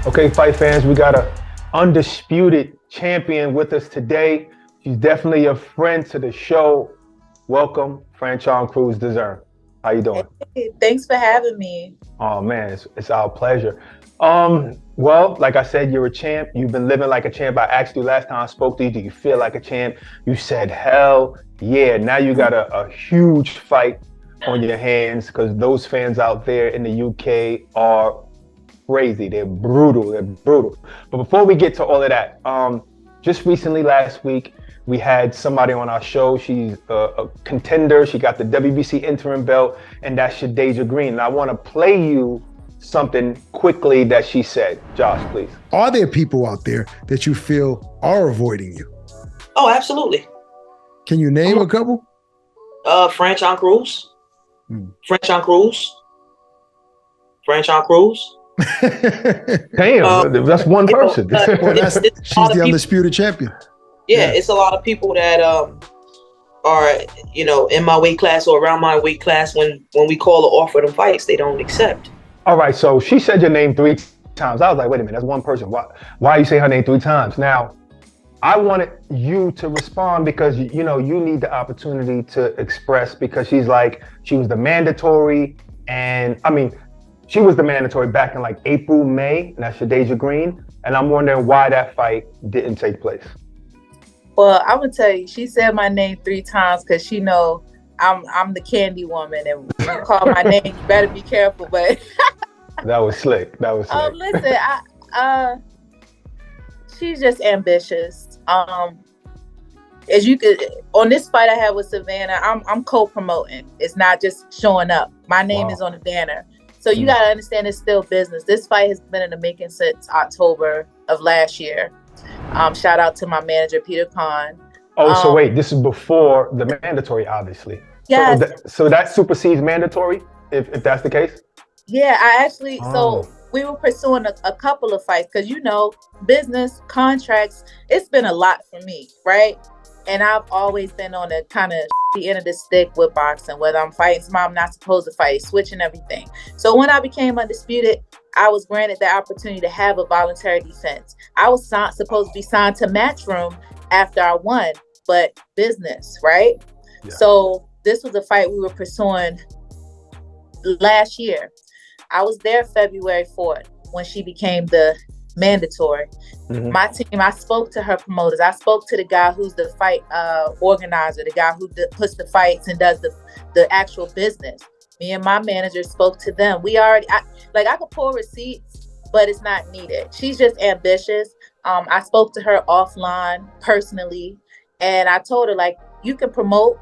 Okay, fight fans, we got a undisputed champion with us today. She's definitely a friend to the show. Welcome, Franchón Crews-Dezurn. How you doing? Hey, thanks for having me. Oh man, it's our pleasure. Well, like I said, you're a champ. You've been living like a champ. I asked you last time I spoke to you, do you feel like a champ? You said, hell yeah. Now you got a huge fight on your hands because those fans out there in the UK are crazy. They're brutal. They're brutal. But before we get to all of that, just recently last week, we had somebody on our show. She's a contender. She got the WBC interim belt, and that's Shadasia Green. And I want to play you something quickly that she said. Josh, please. Are there people out there that you feel are avoiding you? Oh, absolutely. Can you name a couple? Franchón Crews. Franchón Crews. Franchón Crews. Damn, that's one person. Well, she's the undisputed champion. Yeah, it's a lot of people that are, in my weight class or around my weight class. When we call or offer them fights, they don't accept. All right, so she said your name 3 times. I was like, wait a minute, that's one person. Why you say her name 3 times? Now, I wanted you to respond because, you need the opportunity to express, because she was the mandatory, and she was the mandatory back in like April, May, and that's Shadasia Green. And I'm wondering why that fight didn't take place. Well, I'm gonna tell you, she said my name 3 times because she know I'm the CANDYWOMAN, and when you call my name, you better be careful. But that was slick. Listen, she's just ambitious. As you could on this fight I had with Savannah, I'm co-promoting. It's not just showing up. My name is on the banner. So you gotta understand, it's still business. This fight has been in the making since October of last year. Shout out to my manager, Peter Khan. So wait, this is before the mandatory, obviously. Yes. So that supersedes mandatory, if that's the case? Yeah, I actually, so we were pursuing a couple of fights because, business, contracts, it's been a lot for me, right? And I've always been on the kind of the end of the stick with boxing, whether I'm fighting somebody I'm not supposed to fight, switching everything. So when I became undisputed, I was granted the opportunity to have a voluntary defense. I was supposed to be signed to Matchroom after I won, but business, right? Yeah. So this was a fight we were pursuing last year. I was there February 4th when she became the mandatory. My team, I spoke to her promoters. I spoke to the guy who's the fight organizer, the guy who puts the fights and does the actual business. Me and my manager spoke to them. I could pull receipts, but it's not needed. She's just ambitious. I spoke to her offline personally, and I told her, you can promote,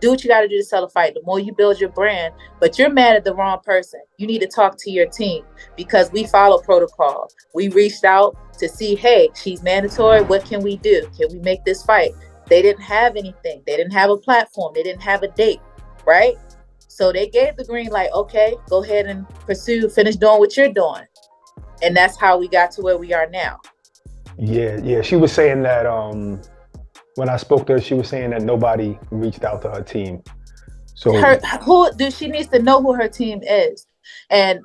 do what you got to do to sell a fight. The more you build your brand, but you're mad at the wrong person. You need to talk to your team because we follow protocol. We reached out to see, hey, she's mandatory. What can we do? Can we make this fight? They didn't have anything. They didn't have a platform. They didn't have a date, right? So they gave the green light. Okay, go ahead and finish doing what you're doing. And that's how we got to where we are now. Yeah. She was saying that, when I spoke to her, she was saying that nobody reached out to her team. So she needs to know who her team is, and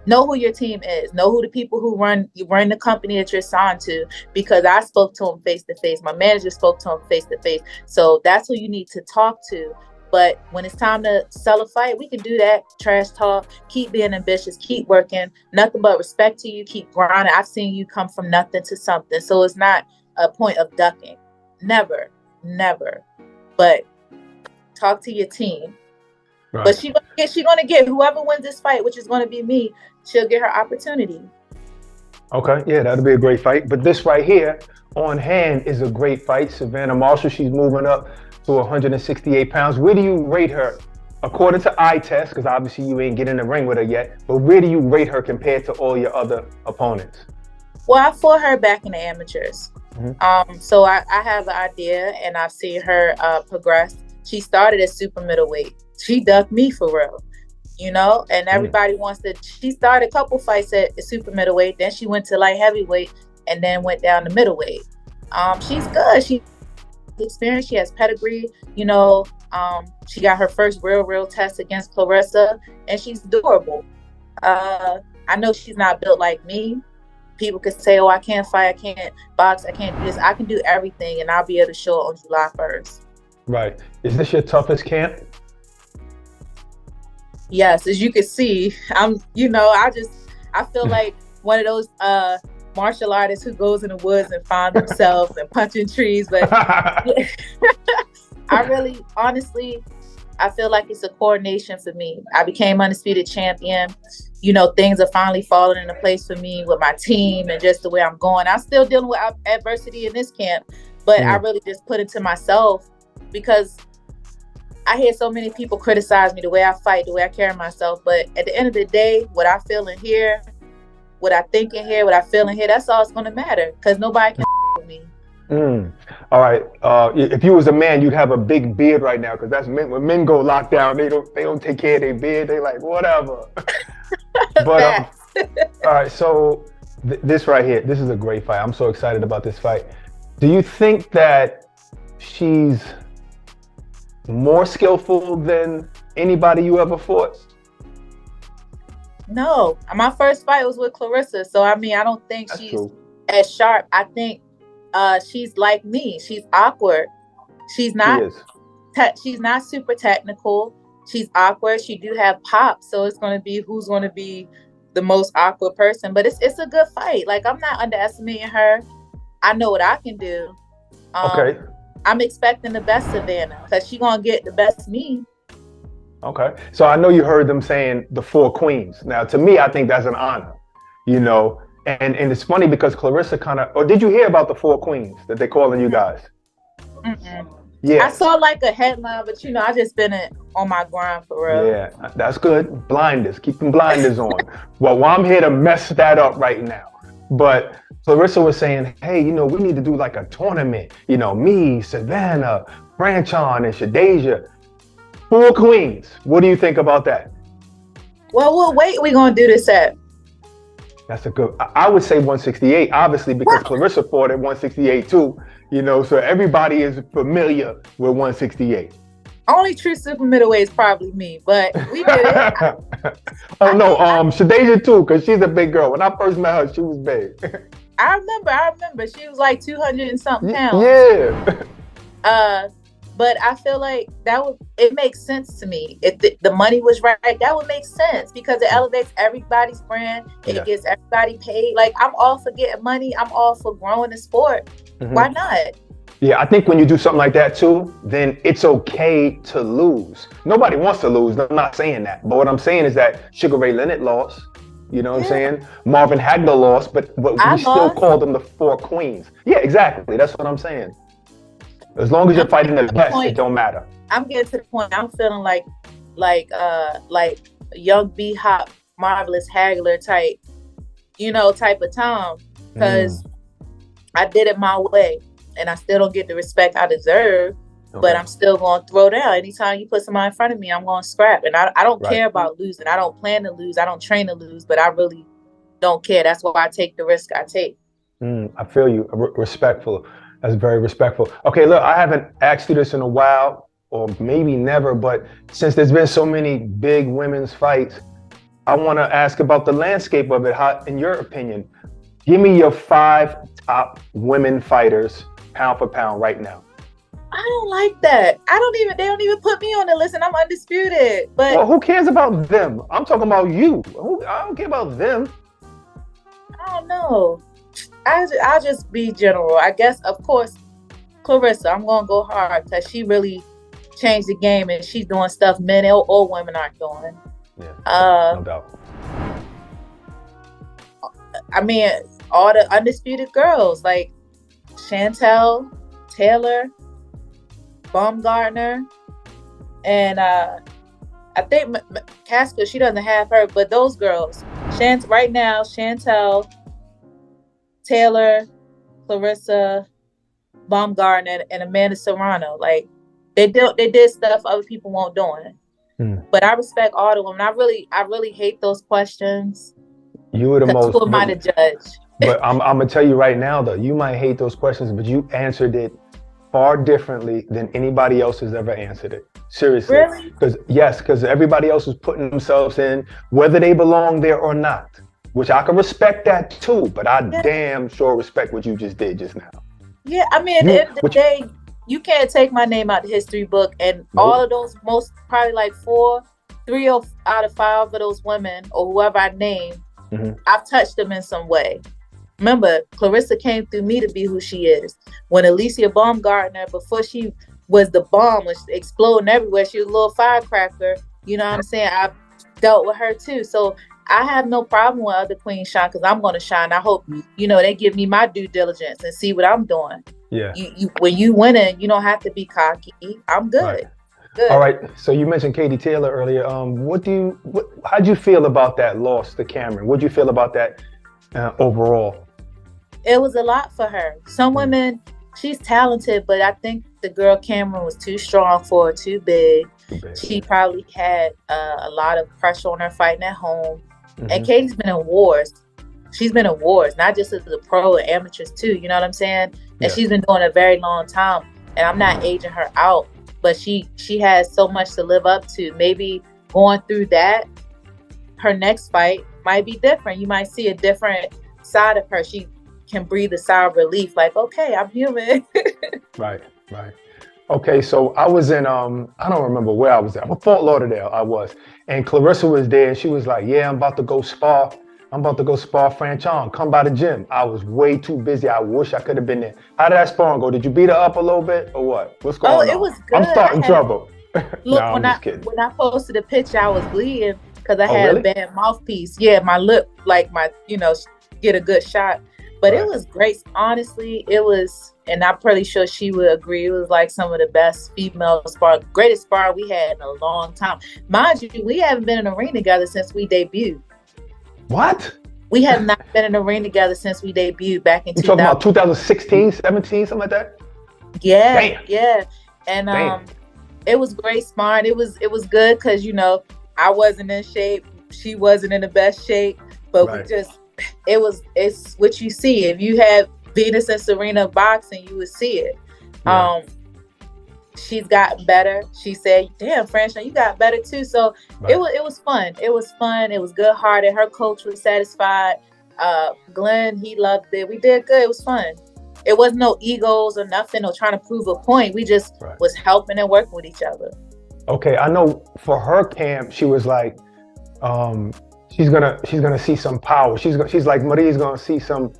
know who your team is. Know who the people who run the company that you're signed to. Because I spoke to him face to face. My manager spoke to him face to face. So that's who you need to talk to. But when it's time to sell a fight, we can do that. Trash talk. Keep being ambitious. Keep working. Nothing but respect to you. Keep grinding. I've seen you come from nothing to something. So it's not a point of ducking. Never. But talk to your team. Right. But she's gonna get whoever wins this fight, which is gonna be me. She'll get her opportunity. Okay, yeah, that'll be a great fight. But this right here on hand is a great fight. Savannah Marshall, she's moving up to 168 pounds. Where do you rate her according to eye test? Because obviously you ain't getting in the ring with her yet. But where do you rate her compared to all your other opponents? Well, I fought her back in the amateurs. So I have an idea, and I've seen her progress. She started at super middleweight. She ducked me for real, and everybody wants to. She started a couple fights at super middleweight, then she went to light heavyweight, and then went down to middleweight. She's good. She has experience. She has pedigree. She got her first real test against Clarissa, and she's durable. I know she's not built like me, people could say, oh, I can't fight, I can't box, I can't do this. I can do everything, and I'll be able to show it on July 1st. Right. Is this your toughest camp? Yes, as you can see, I feel like one of those martial artists who goes in the woods and find themselves and punching trees. But I really, honestly, I feel like it's a coordination for me. I became undisputed champion. You know, things are finally falling into place for me with my team and just the way I'm going. I'm still dealing with adversity in this camp, but I really just put it to myself because I hear so many people criticize me, the way I fight, the way I carry myself. But at the end of the day, what I feel in here, what I think in here, what I feel in here, that's all it's going to matter because nobody can with me. All right. If you was a man, you'd have a big beard right now because that's men. When men go locked down, they don't take care of their beard. They like, whatever. But all right. So this right here, this is a great fight. I'm so excited about this fight. Do you think that she's more skillful than anybody you ever fought? No, my first fight was with Clarissa, so I mean, I don't think That's she's true. as sharp. I think she's like me. She's awkward. She's not. She's not super technical. She's awkward. She do have pop, so it's going to be who's going to be the most awkward person. But it's a good fight. Like, I'm not underestimating her. I know what I can do. Okay. I'm expecting the best Savannah because she's going to get the best me. Okay. So I know you heard them saying the 4 queens. Now, to me, I think that's an honor, you know, and it's funny because Clarissa or did you hear about the 4 queens that they're calling you guys? Yeah. I saw like a headline, but you know, I just been on my grind for real. Yeah, that's good. Blinders, keep them blinders on. Well, I'm here to mess that up right now. But Clarissa was saying, hey, you know, we need to do like a tournament. You know, me, Savannah, Franchón, and Shadeja. 4 queens. What do you think about that? Well, what weight we gonna do this at? That's a good. I would say 168, obviously, because Clarissa fought at 168 too. You know, so everybody is familiar with 168. Only true super middleweight is probably me, but we did it. Shadeja too, because she's a big girl. When I first met her, she was big. I remember. She was like 200 and something pounds. Yeah. But I feel like it makes sense to me. If the money was right, that would make sense because it elevates everybody's brand. It gets everybody paid. Like, I'm all for getting money. I'm all for growing the sport. Why not? Yeah, I think when you do something like that too, then it's okay to lose. Nobody wants to lose. I'm not saying that. But what I'm saying is that Sugar Ray Leonard lost. You know what I'm saying? Marvin Hagler lost, but we still called them the 4 queens. Yeah, exactly. That's what I'm saying. As long as you're fighting the best, it don't matter. I'm getting to the point. I'm feeling like young B-Hop, Marvelous Hagler type, type of time. Because I did it my way, and I still don't get the respect I deserve. Okay. But I'm still going to throw down. Anytime you put somebody in front of me, I'm going to scrap. And I don't care about losing. I don't plan to lose. I don't train to lose. But I really don't care. That's why I take the risk I take. I feel you. Respectful. That's very respectful. Okay, look, I haven't asked you this in a while, or maybe never, but since there's been so many big women's fights, I want to ask about the landscape of it. How, in your opinion, give me your 5 top women fighters, pound for pound, right now. I don't like that. They don't even put me on the list, and I'm undisputed. But well, who cares about them? I'm talking about you. I don't care about them. I don't know. I'll just be general. I guess, of course, Clarissa, I'm going to go hard because she really changed the game and she's doing stuff men or women aren't doing. Yeah, no doubt. I mean, all the undisputed girls like Chantel, Taylor, Baumgartner, and I think Casca, she doesn't have her, but those girls, right now, Chantel, Taylor, Clarissa, Baumgartner, and Amanda Serrano. Like, they did stuff other people won't doing. But I respect all the women. I really hate those questions. You were the most. Who am I to judge? But I'm gonna tell you right now, though, you might hate those questions, but you answered it far differently than anybody else has ever answered it. Seriously. Really? Because everybody else was putting themselves in, whether they belong there or not. which I can respect that too, but I damn sure respect what you just did just now. Yeah, I mean, at the end of the day, you can't take my name out the history book, and all of those, probably like 3 out of 5 of those women or whoever I name, I've touched them in some way. Remember, Clarissa came through me to be who she is. When Alicia Baumgartner, before she was the bomb, was exploding everywhere, she was a little firecracker. You know what I'm saying? I've dealt with her too. So I have no problem with other queens shine, because I'm going to shine. I hope, they give me my due diligence and see what I'm doing. Yeah. When you winning, you don't have to be cocky. I'm good. Right. Good. All right. So you mentioned Katie Taylor earlier. How'd you feel about that loss to Cameron? What'd you feel about that overall? It was a lot for her. Some women, she's talented, but I think the girl Cameron was too strong for her, too big. She probably had a lot of pressure on her fighting at home. And Katie's been in wars. She's been in wars, not just as a pro and amateurs too. You know what I'm saying? And she's been doing it a very long time. And I'm not aging her out, but she has so much to live up to. Maybe going through that, her next fight might be different. You might see a different side of her. She can breathe a sigh of relief, like, okay, I'm human. Right. Okay, so I was in, I don't remember where I was at, but Fort Lauderdale I was. And Clarissa was there, and she was like, yeah, I'm about to go spar Franchón, come by the gym. I was way too busy. I wish I could have been there. How did that sparring go? Did you beat her up a little bit or what? What's going on? Oh, it was good. I'm starting trouble. Look, when I posted the picture, I was bleeding because I had a bad mouthpiece. Yeah, my lip, like get a good shot. But it was great. Honestly, it was, and I'm pretty sure she would agree, it was like some of the best female greatest spar we had in a long time. Mind you, we haven't been in a ring together since we debuted. What? We have not been in a ring together since we debuted back in 2000. You talking about 2016, 17, something like that? Yeah. Damn. Yeah. And it was great sparring. It was good because, I wasn't in shape. She wasn't in the best shape. But we just, it's what you see. If you had Venus and Serena boxing, you would see it. Yeah. She's gotten better. She said, damn, Franchón, you got better too. So it was fun. It was fun. It was good hearted. Her coach was satisfied. Glenn, he loved it. We did good. It was fun. It wasn't no egos or nothing or trying to prove a point. We just was helping and working with each other. Okay, I know for her camp, she was like, she's gonna see some power. She's like, Marie's gonna see some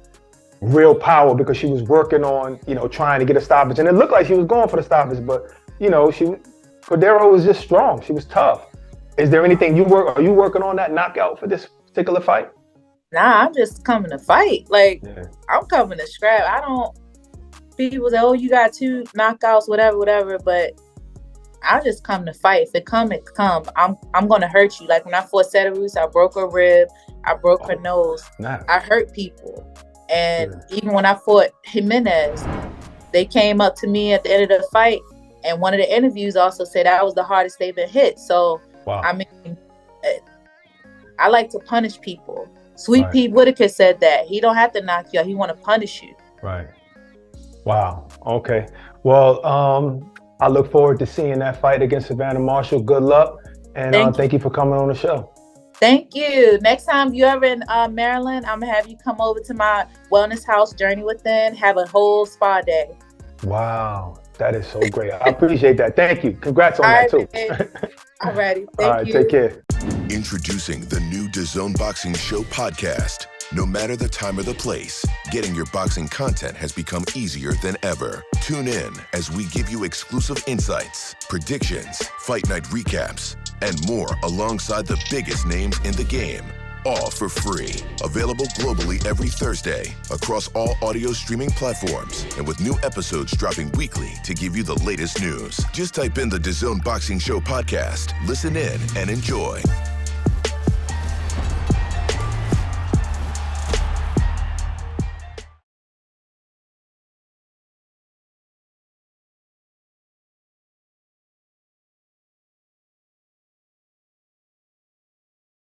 real power because she was working on, trying to get a stoppage. And it looked like she was going for the stoppage, but, Cordero was just strong. She was tough. Is there anything are you working on that knockout for this particular fight? Nah, I'm just coming to fight. Like, I'm coming to scrap. People say, oh, you got 2 knockouts, whatever, but I just come to fight. If it come, it come. I'm going to hurt you. Like when I fought Setarus, I broke her rib. I broke her nose. Nice. I hurt people. And even when I fought Jimenez, they came up to me at the end of the fight, and one of the interviews also said that was the hardest they've been hit. So, I mean, I like to punish people. Sweet Pete Whitaker said that. He don't have to knock you out. He want to punish you. Right. Wow. Okay. Well, I look forward to seeing that fight against Savannah Marshall. Good luck. And thank you for coming on the show. Thank you. Next time you ever in Maryland, I'm going to have you come over to my wellness house, Journey Within, have a whole spa day. Wow. That is so great. I appreciate that. Thank you. Congrats on that too. All righty. Thank you. All right. Take care. Introducing the new DAZN Boxing Show podcast. No matter the time or the place, getting your boxing content has become easier than ever. Tune in as we give you exclusive insights, predictions, fight night recaps, and more alongside the biggest names in the game. All for free. Available globally every Thursday across all audio streaming platforms and with new episodes dropping weekly to give you the latest news. Just type in the DAZN Boxing Show podcast, listen in, and enjoy.